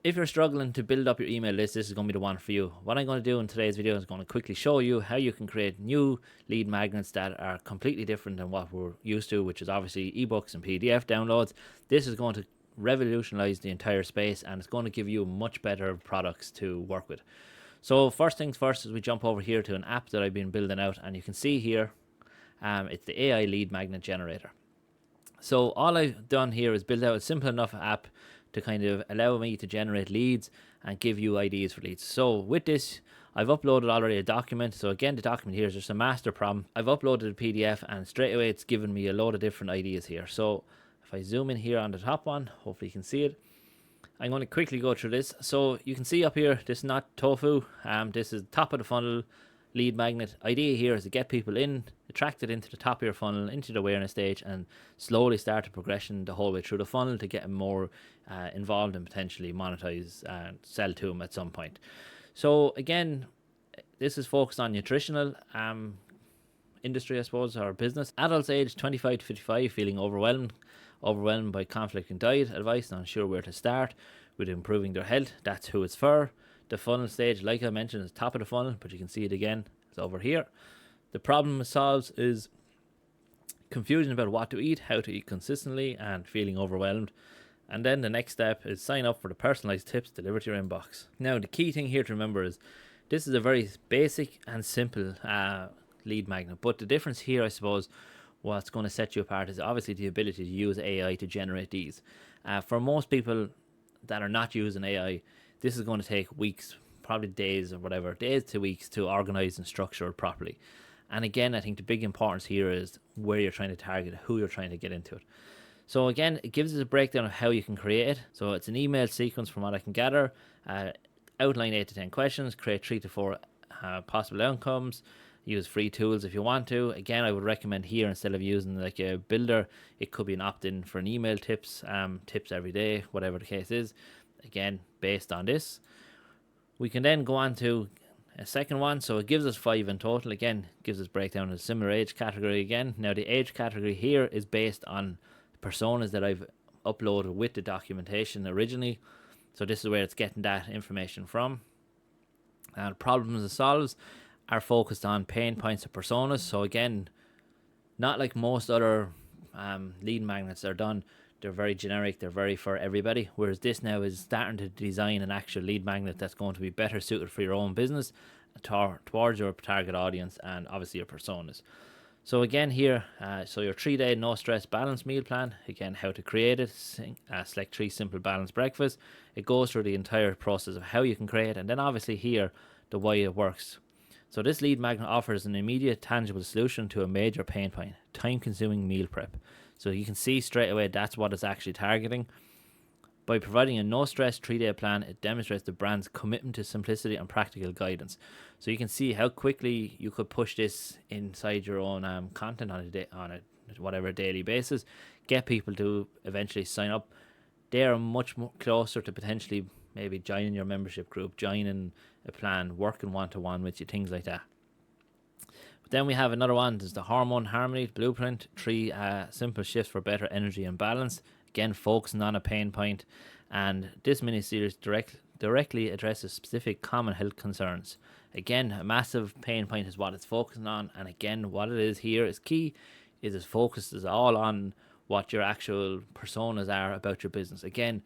If you're struggling to build up your email list, this is going to be the one for you. What I'm going to do in today's video is going to quickly show you how you can create new lead magnets that are completely different than what we're used to, which is obviously ebooks and PDF downloads. This is going to revolutionize the entire space, and it's going to give you much better products to work with. So first things first is we jump over here to an app that I've been building out, and you can see here it's the AI lead magnet generator. So all I've done here is build out a simple enough app to kind of allow me to generate leads and give you ideas for leads. So with this, I've uploaded already a document. So again, the document here is just a master problem. I've uploaded a PDF and straight away it's given me a load of different ideas here. So if I zoom in here on the top one, hopefully you can see it. I'm going to quickly go through this. So you can see up here, this is not tofu. This is top of the funnel lead magnet. Idea here is to get people in, attracted into the top of your funnel, into the awareness stage, and slowly start a progression the whole way through the funnel to get them more involved and potentially monetize and sell to them at some point. So again, this is focused on nutritional industry, I suppose, or business. Adults aged 25 to 55 feeling overwhelmed by conflict in diet advice and unsure where to start with improving their health. That's who it's for. The funnel stage, like I mentioned, is top of the funnel, but you can see it again. It's over here. The problem it solves is confusion about what to eat, how to eat consistently, and feeling overwhelmed. And then the next step is sign up for the personalized tips delivered to your inbox. Now, the key thing here to remember is this is a very basic and simple lead magnet. But the difference here, I suppose, what's going to set you apart is obviously the ability to use AI to generate these. For most people that are not using AI, this is going to take weeks, probably days or whatever, days to weeks to organize and structure it properly. And again, I think the big importance here is where you're trying to target, who you're trying to get into it. So again, it gives us a breakdown of how you can create it. So it's an email sequence from what I can gather. Outline 8 to 10 questions, create 3 to 4 possible outcomes, use free tools if you want to. Again, I would recommend here, instead of using like a builder, it could be an opt-in for an email tips every day, whatever the case is. Again, based on this, we can then go on to a second one. So it gives us 5 in total. Again, gives us breakdown of a similar age category again. Now the age category here is based on personas that I've uploaded with the documentation originally. So this is where it's getting that information from. And problems it solves are focused on pain points of personas. So again, not like most other lead magnets are done. They're very generic, they're very for everybody. Whereas this now is starting to design an actual lead magnet that's going to be better suited for your own business, towards your target audience, and obviously your personas. So again here, so your 3-day no stress balanced meal plan. Again, how to create it. Select 3 simple balanced breakfasts. It goes through the entire process of how you can create, and then obviously here the way it works. So this lead magnet offers an immediate tangible solution to a major pain point: time consuming meal prep. So you can see straight away that's what it's actually targeting. By providing a no-stress 3-day plan, it demonstrates the brand's commitment to simplicity and practical guidance. So you can see how quickly you could push this inside your own content on a whatever daily basis, get people to eventually sign up. They are much more closer to potentially maybe joining your membership group, joining a plan, working one-to-one with you, things like that. Then we have another one. There's the Hormone Harmony Blueprint. 3 simple shifts for better energy and balance. Again, focusing on a pain point. And this mini-series directly addresses specific common health concerns. Again, a massive pain point is what it's focusing on. And again, what it is here is key, is its focus is all on what your actual personas are about your business. Again,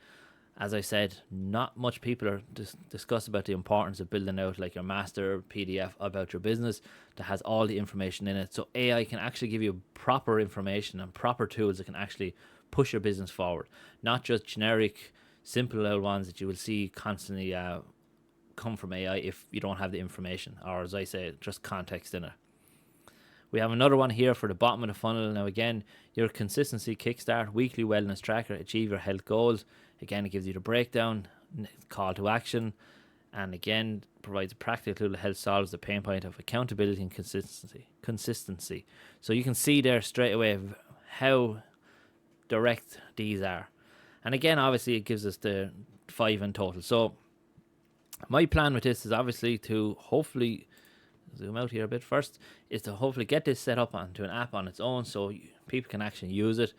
as I said, not much people are discuss about the importance of building out like your master PDF about your business that has all the information in it. So AI can actually give you proper information and proper tools that can actually push your business forward, not just generic, simple old ones that you will see constantly come from AI if you don't have the information, or as I say, just context in it. We have another one here for the bottom of the funnel. Now again, your consistency kickstart, weekly wellness tracker, achieve your health goals. Again, it gives you the breakdown, call to action, and again, provides a practical tool to help solve the pain point of accountability and consistency. So you can see there straight away how direct these are. And again, obviously, it gives us the 5 in total. So my plan with this is obviously to hopefully zoom out here a bit first, is to hopefully get this set up onto an app on its own so people can actually use it,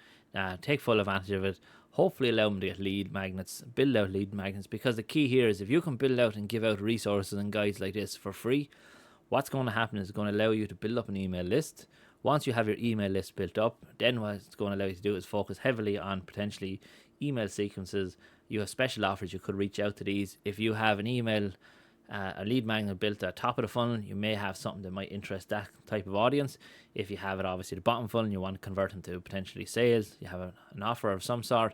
take full advantage of it. hopefully allow them to get lead magnets, build out lead magnets, because the key here is if you can build out and give out resources and guides like this for free, what's going to happen is it's going to allow you to build up an email list. Once you have your email list built up, then what it's going to allow you to do is focus heavily on potentially email sequences. You have special offers, you could reach out to these. If you have an email, a lead magnet built at the top of the funnel, you may have something that might interest that type of audience. If you have it obviously the bottom funnel, you want to convert them to potentially sales, you have an offer of some sort,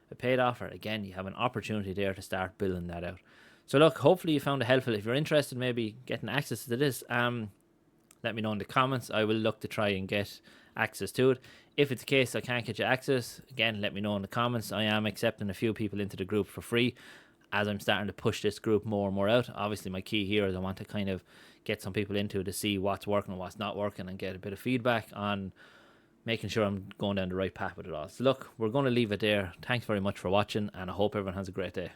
a paid offer, again, you have an opportunity there to start building that out. So look, hopefully you found it helpful. If you're interested maybe getting access to this, let me know in the comments. I will look to try and get access to it. If it's the case I can't get you access, again, let me know in the comments. I am accepting a few people into the group for free as I'm starting to push this group more and more out. Obviously my key here is I want to kind of get some people into it to see what's working and what's not working and get a bit of feedback on making sure I'm going down the right path with it all. So look, we're going to leave it there. Thanks very much for watching, and I hope everyone has a great day.